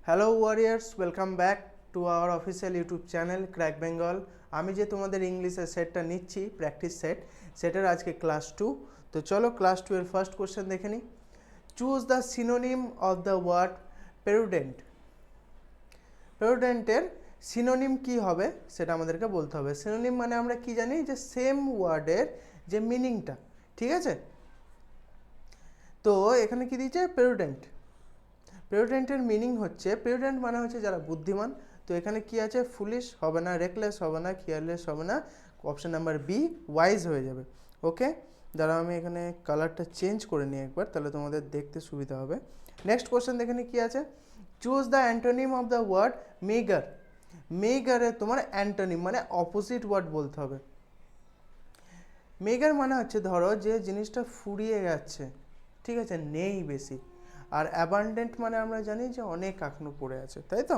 Hello warriors, welcome back to our official YouTube channel crack Bengal. আমি যে তোমাদের ইংলিশের সেটটা নিচ্ছি, প্র্যাকটিস সেটের আজকে ক্লাস 2। তো চলো ক্লাস 2 এর ফার্স্ট কোশ্চেন দেখে নিই। Choose the synonym of the word prudent. পেরুডেন্টের সিনোনিম কি হবে সেটা আমাদেরকে বলতে হবে। সিনোনিম মানে আমরা কি জানি, যে সেম ওয়ার্ডের যে মিনিংটা, ঠিক আছে? তো এখানে কি দিয়েছে, পেরুডেন্ট। পেরুডেন্টের মিনিং হচ্ছে, পেরুডেন্ট মানে হচ্ছে যারা বুদ্ধিমান। তো এখানে কি আছে, ফুলিশ হবে না, রেকলেস হবে না, কেয়ারলেস হবে না, অপশন নাম্বার বি ওয়াইজ হয়ে যাবে। ওকে, দাঁড়াও আমি এখানে কালারটা চেঞ্জ করে নিই একবার, তাহলে তোমাদের দেখতে সুবিধা হবে। নেক্সট কোশ্চেন দেখে নিই কি আছে। Choose the antonym of the word meagre. মেগারে তোমার অ্যান্টোনিম মানে অপোজিট ওয়ার্ড বলতে হবে। মেগার মানে হচ্ছে, ধরো যে জিনিসটা ফুরিয়ে যাচ্ছে, ঠিক আছে, নেই বেশি। আর অ্যাবান্ডেন্ট মানে আমরা জানি যে অনেক এখনো পড়ে আছে, তাই তো?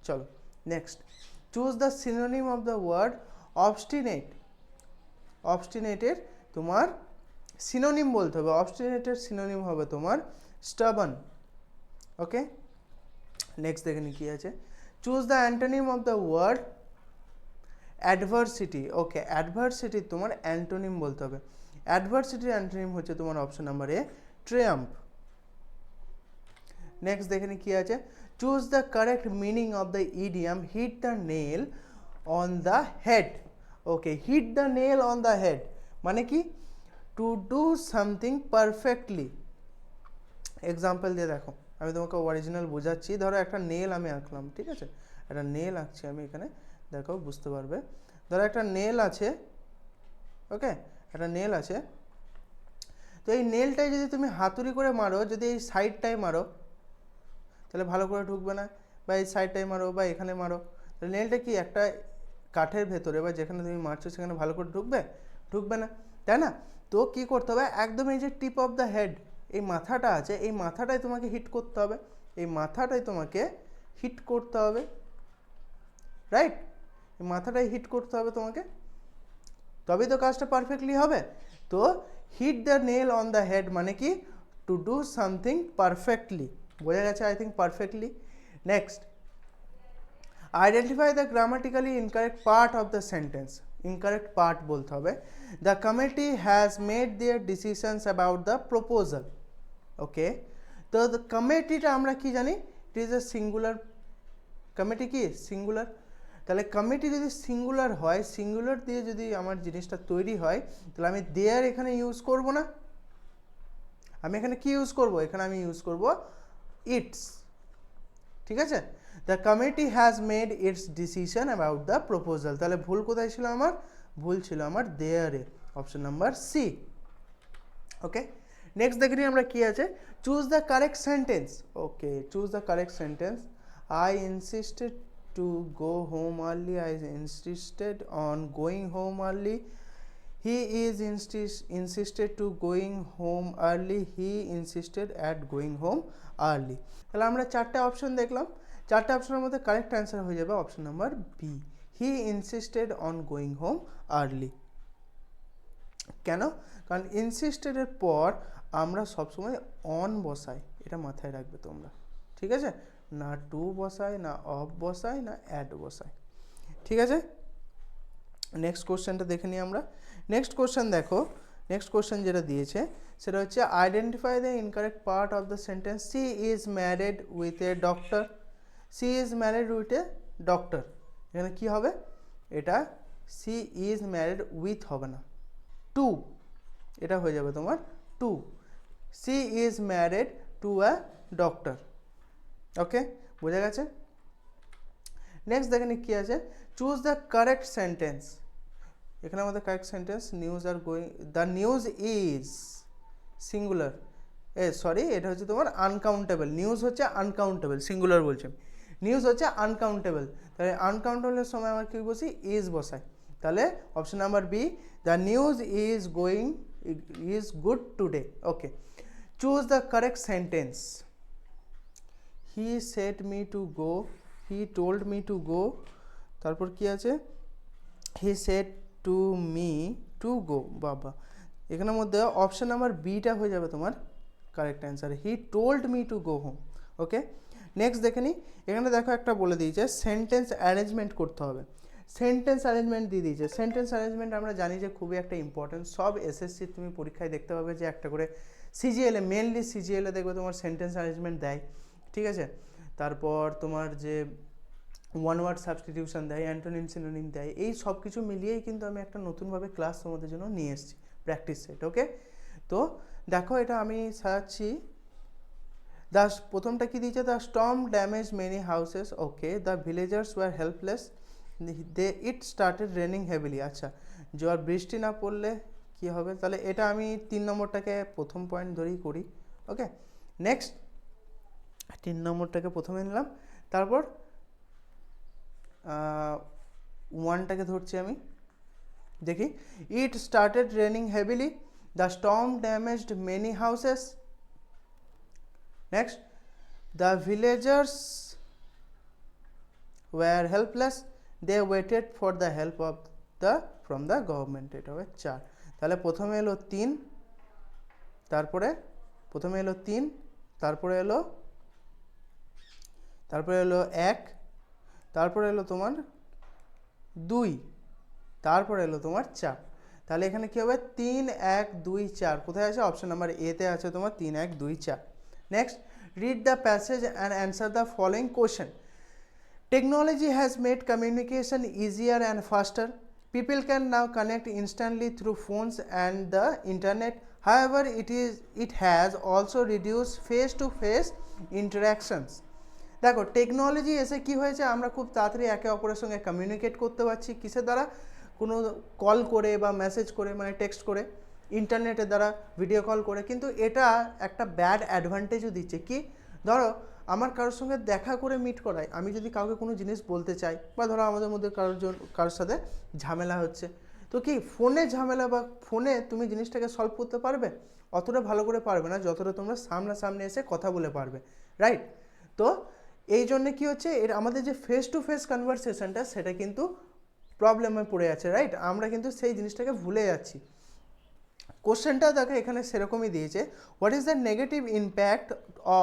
চলো next, choose the synonym of the word obstinate. অবস্টিনেটের তোমার সিনোনিম বলতে হবে। অবস্টিনেটের সিনোনিম হবে তোমার স্টাবান। ওকে, নেক্সট দেখে নি কি আছে। Choose the antonym of the word adversity. Okay, adversity তোমার অ্যান্টোনিম বলতে হবে। অ্যাডভার্সিটির অ্যান্টোনিম হচ্ছে তোমার option number A triumph. Next দেখে নি কি আছে। Choose the correct meaning of the idiom hit the nail on the head. Okay, hit the nail on the head মানে কি, to do something perfectly. Example দিয়ে দেখো, আমি তোমাকে অরিজিনাল বোঝাচ্ছি। ধরো একটা নেল আমি আঁকলাম, ঠিক আছে, একটা নেল আঁকছি আমি এখানে, দেখো বুঝতে পারবে। ধরো একটা নেল আছে, ওকে, একটা নেল আছে। তো এই নেলটাই যদি তুমি হাতুড়ি করে মারো, যদি এই সাইডটায় মারো তাহলে ভালো করে ঢুকবে না, বা এই সাইডটায় মারো বা এখানে মারো, তাহলে নেলটা কি একটা কাঠের ভেতরে বা যেখানে তুমি মারছো সেখানে ভালো করে ঢুকবে? ঢুকবে না, তাই না? তো কি করতে হবে, একদম এই যে টিপ অফ দ্য হেড, এই মাথাটা আছে, এই মাথাটাই তোমাকে হিট করতে হবে। এই মাথাটাই তোমাকে হিট করতে হবে, রাইট? এই মাথাটাই হিট করতে হবে তোমাকে, তবেই তো কাজটা পারফেক্টলি হবে। তো hit the nail on the head মানে কি, টু ডু সামথিং পারফেক্টলি। বোঝা গেছে I think perfectly. Next, identify the grammatically incorrect part of the sentence. Incorrect part বলতে হবে। The committee has made their decisions about the proposal. Okay, তো the কমিটিটা আমরা কি জানি, it is a singular. Committee কি সিঙ্গুলার, তাহলে committee যদি সিঙ্গুলার হয়, সিঙ্গুলার দিয়ে যদি আমার জিনিসটা তৈরি হয়, তাহলে আমি দেয়ার এখানে ইউজ করব না। আমি এখানে কি ইউজ করব, এখানে আমি ইউজ করব ইটস, ঠিক আছে। The committee has made it's decision about the proposal. তাহলে ভুল কোথায় ছিল আমার, ভুল ছিল আমার দেয়ারে, অপশন নাম্বার সি। ওকে, নেক্সট দেখে নিই আমরা কি আছে। Choose the correct sentence. Okay, choose the correct sentence. I insisted to go home early. I insisted on going home early. He is insisted to going home early. He insisted at going home early. তাহলে আমরা চারটে option দেখলাম। চারটে অপশনের মধ্যে correct answer হয়ে যাবে option number B, he insisted on going home early. কেন? কারণ ইনসিস্টেডের পর আমরা সবসময় অন বসাই, এটা মাথায় রাখবে তোমরা, ঠিক আছে? না টু বসাই, না অফ বসাই, না অ্যাড বসাই, ঠিক আছে? নেক্সট কোশ্চেনটা দেখে নিই আমরা। নেক্সট কোশ্চেন দেখো, নেক্সট কোশ্চেন যেটা দিয়েছে সেটা হচ্ছে identify the incorrect part of the sentence. She is married with a doctor. She is married with a doctor, এখানে কী হবে, এটা সি ইজ ম্যারিড উইথ হবে না, টু, এটা হয়ে যাবে তোমার to. She is married to a doctor. Okay, বোঝা গেছে? নেক্সট দেখেন কি আছে। Choose the correct sentence. এখানে আমাদের correct sentence, news are going, the news is singular, sorry, এটা হচ্ছে তোমার আনকাউন্টেবল। নিউজ হচ্ছে আনকাউন্টেবল, সিঙ্গুলার বলছে, নিউজ হচ্ছে আনকাউন্টেবল। তাহলে আনকাউন্টেবলের সময় আমরা কী বসি, ইজ বসাই। তাহলে option number B, the news is going is good today. Okay, choose the correct sentence. He said me to go, he told me to go, তারপর কি আছে, he said to me to go. বাবা, এখানের মধ্যে option number beta হয়ে যাবে তোমার correct answer, he told me to go home. Okay, next দেখে নিই, এখানে দেখো একটা বলে দিয়েছে সেন্টেন্স অ্যারেঞ্জমেন্ট করতে হবে। সেন্টেন্স অ্যারেঞ্জমেন্ট দিয়ে দিয়েছে। সেন্টেন্স অ্যারেঞ্জমেন্ট আমরা জানি যে খুবই একটা ইম্পর্টেন্ট, সব এসএসসি তুমি পরীক্ষায় দেখতে পাবে যে একটা করে সিজিএলে, মেনলি সিজিএলে দেখবে তোমার সেন্টেন্স অ্যারেঞ্জমেন্ট দেয়, ঠিক আছে। তারপর তোমার যে ওয়ান ওয়ার্ড সাবস্টিটিউশন দেয়, অ্যান্টোনিম সিনোনিম দেয়, এই সব কিছু মিলিয়েই কিন্তু আমি একটা নতুনভাবে ক্লাস তোমাদের জন্য নিয়ে এসেছি, প্র্যাকটিস সেট। ওকে, তো দেখো এটা আমি সাজাচ্ছি। প্রথমটা কি দিয়েছে, the storm damage many houses. Okay, the villagers were helpless, it started raining heavily. আচ্ছা, জোয়ার বৃষ্টি না পড়লে কি হবে, তাহলে এটা আমি 3 নম্বরটাকে প্রথম পয়েন্ট ধরেই করি। ওকে, নেক্সট 3 নম্বরটাকে প্রথমে নিলাম, তারপর 1টাকে ধরছি আমি। দেখি, it started raining heavily, the storm damaged many houses. Next, the villagers were helpless, they waited for the help of from the government. এটা হবে 4। তাহলে প্রথমে এলো 3, তারপরে প্রথমে এলো 3, তারপরে এলো 1, তারপরে এলো তোমার 2, তারপরে এলো তোমার 4। তাহলে এখানে কি হবে, 3 1 2 4। কোথায় আছে, অপশন নাম্বার এতে আছে তোমার 3 1 2 4। Next, read the passage and answer the following question. Technology has made communication easier and faster. People can now connect instantly through phones and the internet. However, it has also reduced face-to-face interactions. দেখো, technology এসে কি হয়েছে, আমরা খুব তাড়াতাড়ি একে অপরের সঙ্গে কমিউনিকেট করতে পারছি। কিসের দ্বারা, কোনো কল করে বা মেসেজ করে, মানে টেক্সট করে, ইন্টারনেটের দ্বারা, ভিডিও কল করে। কিন্তু এটা একটা ব্যাড অ্যাডভান্টেজও দিচ্ছে। কি, ধরো আমার কারোর সঙ্গে দেখা করে মিট করায়, আমি যদি কাউকে কোনো জিনিস বলতে চাই, বা ধরো আমাদের মধ্যে কারোর সাথে ঝামেলা হচ্ছে, তো কি ফোনে ঝামেলা বা ফোনে তুমি জিনিসটাকে সলভ করতে পারবে, অতটা ভালো করে পারবে না যতটা তোমরা সামনাসামনি এসে কথা বলে পারবে, রাইট। তো এই জন্য কী হচ্ছে, আমাদের যে ফেস টু ফেস কনভারসেশনটা, সেটা কিন্তু প্রবলেমে পড়ে আছে, রাইট। আমরা কিন্তু সেই জিনিসটাকে ভুলে যাচ্ছি। কোশ্চেনটা দেখো এখানে সেরকমই দিয়েছে, what is the negative impact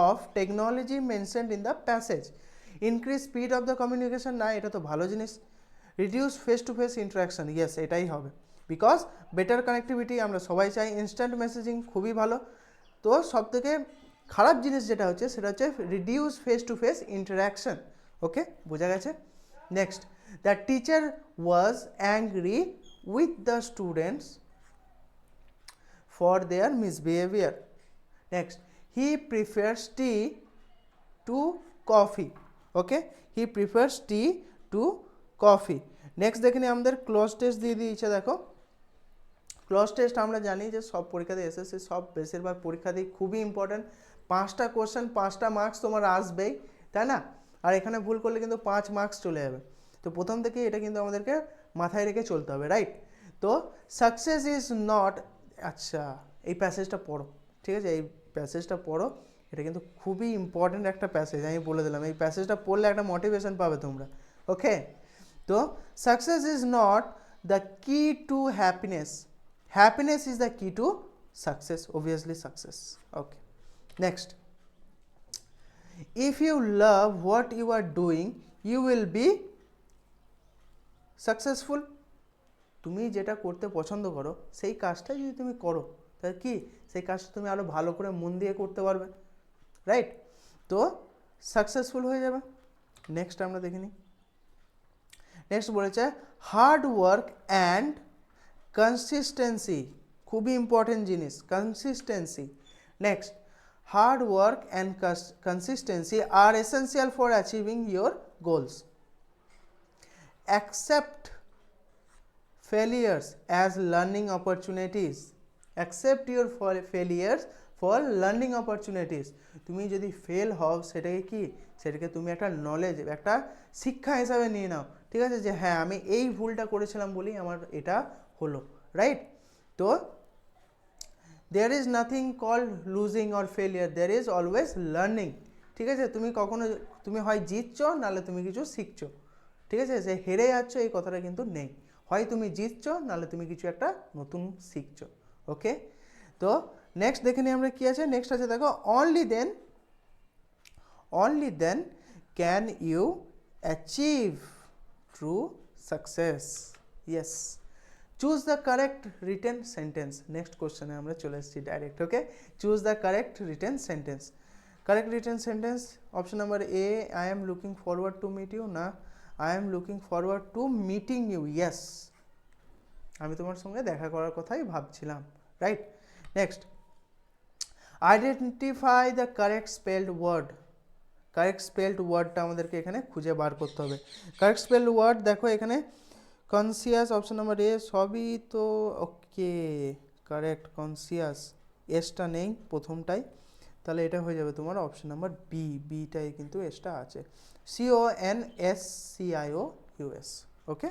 of technology mentioned in the passage. Increase speed of the communication, না এটা তো ভালো জিনিস। Reduce face to face interaction, yes এটাই হবে, বিকজ বেটার কানেক্টিভিটি আমরা সবাই চাই। ইনস্ট্যান্ট মেসেজিং খুবই ভালো। তো সবথেকে খারাপ জিনিস যেটা হচ্ছে, সেটা হচ্ছে reduce face to face interaction. Okay, বোঝা গেছে। Next, the teacher was angry with the students for their misbehavior. Next, he prefers tea to coffee. Okay, he prefers tea to coffee. Next দেখে নিই, আমাদের ক্লজ টেস্ট দিয়ে দিয়েছে। দেখো, clause test আমরা জানি যে সব পরীক্ষাতে এসএসসি সব বেশিরভাগ পরীক্ষাতেই খুবই ইম্পর্টেন্ট। 5টা কোশ্চেন, 5টা মার্কস তোমার আসবেই, তাই না। আর এখানে ভুল করলে কিন্তু 5 মার্কস চলে যাবে। তো প্রথম থেকেই এটা কিন্তু আমাদেরকে মাথায় রেখে চলতে হবে, রাইট। তো সাকসেস ইজ নট, আচ্ছা এই প্যাসেজটা পড়ো, ঠিক আছে, এই প্যাসেজটা পড়ো, এটা কিন্তু খুবই ইম্পর্ট্যান্ট একটা প্যাসেজ, আমি বলে দিলাম। এই প্যাসেজটা পড়লে একটা মোটিভেশন পাবে তোমরা। ওকে, তো success is not the key to happiness, happiness is the key to success, obviously success. Okay, next, if you love what you are doing you will be successful. তুমি যেটা করতে পছন্দ করো সেই কাজটা যদি তুমি করো, তাহলে কি সেই কাজটা তুমি আরও ভালো করে মন দিয়ে করতে পারবে, রাইট। তো সাকসেসফুল হয়ে যাবে। নেক্সট আমরা দেখে নিই। নেক্সট বলেছে হার্ড ওয়ার্ক অ্যান্ড কনসিস্টেন্সি, খুবই ইম্পর্টেন্ট জিনিস, consistency. Next, hard work and consistency are essential for achieving your goals. Accept failures as learning opportunities. Accept your failures for learning opportunities. তুমি যদি ফেল হও সেটাকে কি, সেটাকে তুমি একটা নলেজ, একটা শিক্ষা হিসাবে নিয়ে নাও, ঠিক আছে, যে হ্যাঁ আমি এই ভুলটা করেছিলাম বলেই আমার এটা হলো, রাইট। তো there is nothing called losing or failure, there is always learning, ঠিক আছে। তুমি কখনো, তুমি হয় জিতছো নাহলে তুমি কিছু শিখছো, ঠিক আছে, যে হেরে যাচ্ছ এই কথাটা কিন্তু নেই, হয় তুমি জিতছো নাহলে তুমি কিছু একটা নতুন শিখছো। ওকে, তো নেক্সট দেখে নিই আমরা কি আছে। নেক্সট আছে দেখো, only then can you achieve true success. Yes, choose the correct written sentence. Next question এ আমরা চলে এসেছি direct. Okay, choose the correct written sentence. Correct written sentence, option number A, I am looking forward to meet you, না I am looking forward to meeting you, yes, আমি তোমার সঙ্গে দেখা করার কথাই ভাবছিলাম, right. Next, identify the correct spelled word. Correct spelled ওয়ার্ডটা আমাদেরকে এখানে খুঁজে বার করতে হবে। কারেক্ট স্পেলড ওয়ার্ড দেখো এখানে কনসিয়াস, অপশন নাম্বার এ, সবই তো ওকে কারেক্ট। কনসিয়াস, এসটা নেই প্রথমটাই, তাহলে এটা হয়ে যাবে তোমার অপশন নাম্বার বি। বিটাই কিন্তু এসটা আছে, CONSCIOUS। Okay,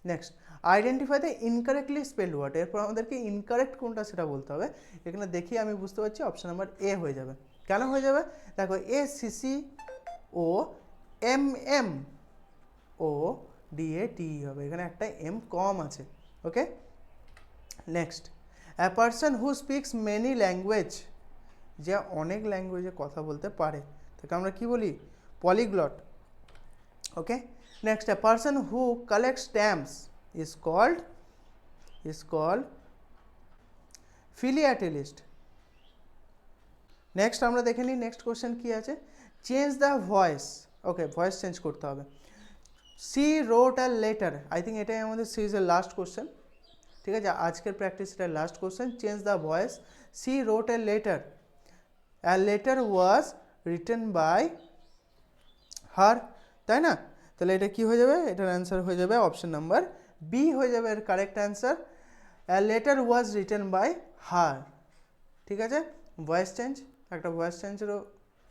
next, identify the incorrectly spelled word. এরপর আমাদেরকে ইনকারেক্ট কোনটা সেটা বলতে হবে। এখানে দেখি আমি বুঝতে পারছি অপশন নাম্বার এ হয়ে যাবে। কেন হয়ে যাবে দেখো, ACCOMMODATE হবে, এখানে একটা এম কম আছে। Okay, next, a person who speaks many language, যে অনেক ল্যাঙ্গুয়েজে কথা বলতে পারে তাকে আমরা কি বলি? Polyglot. Okay, next, a person who collect stamps is called philatelist. Next আমরা দেখে নিই নেক্সট কোশ্চেন কি আছে। Change the voice. Okay, voice change করতে হবে। She wrote a letter, I think এটাই আমাদের সিরিজের লাস্ট কোশ্চেন, ঠিক আছে, আজকের প্র্যাকটিস এটা last question. Change the voice. She wrote a letter, a letter was written by her, তাই না? তাহলে এটা কি হয়ে যাবে? এটার অ্যান্সার হয়ে যাবে অপশন নাম্বার বি হয়ে যাবে এর correct answer. Letter was written by her, ঠিক আছে। ভয়েস চেঞ্জ, একটা ভয়েস চেঞ্জেরও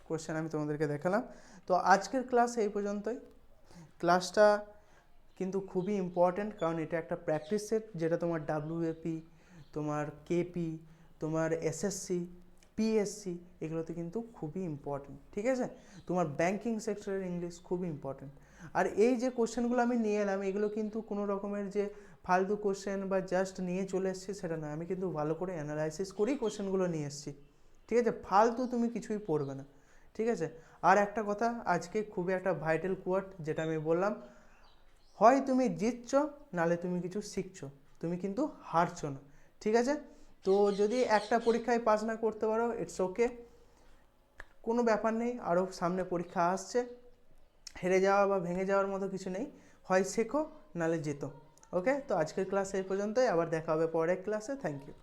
কোশ্চেন আমি তোমাদেরকে দেখালাম। তো আজকের ক্লাস এই পর্যন্তই। ক্লাসটা কিন্তু খুবই ইম্পর্ট্যান্ট, কারণ এটা একটা প্র্যাকটিস সেট, যেটা তোমার WAP, তোমার KP, তোমার SSC, PSC এগুলোতে কিন্তু খুবই ইম্পর্ট্যান্ট, ঠিক আছে। তোমার ব্যাঙ্কিং সেক্টরের ইংলিশ খুবই ইম্পর্ট্যান্ট। আর এই যে কোশ্চেনগুলো আমি নিয়ে এলাম, এগুলো কিন্তু কোনো রকমের যে ফালতু কোশ্চেন বা জাস্ট নিয়ে চলে এসেছি সেটা না, আমি কিন্তু ভালো করে অ্যানালাইসিস করেই কোশ্চেনগুলো নিয়ে এসেছি, ঠিক আছে। ফালতু তুমি কিছুই পড়বে না, ঠিক আছে। আর একটা কথা, আজকে খুবই একটা ভাইটাল কোয়ার্ড যেটা আমি বললাম, হয় তুমি জিতছো নালে তুমি কিছু শিখছো, তুমি কিন্তু হারছো না, ঠিক আছে। তো যদি একটা পরীক্ষায় পাস না করতে পারো, ইটস ওকে, কোনো ব্যাপার নেই, আরও সামনে পরীক্ষা আসছে, হেরে যাওয়া বা ভেঙে যাওয়ার মতো কিছু নেই, হয় শেখো নালে যেতো। ওকে, তো আজকের ক্লাস এই পর্যন্তই, আবার দেখা হবে পরের ক্লাসে। Thank you.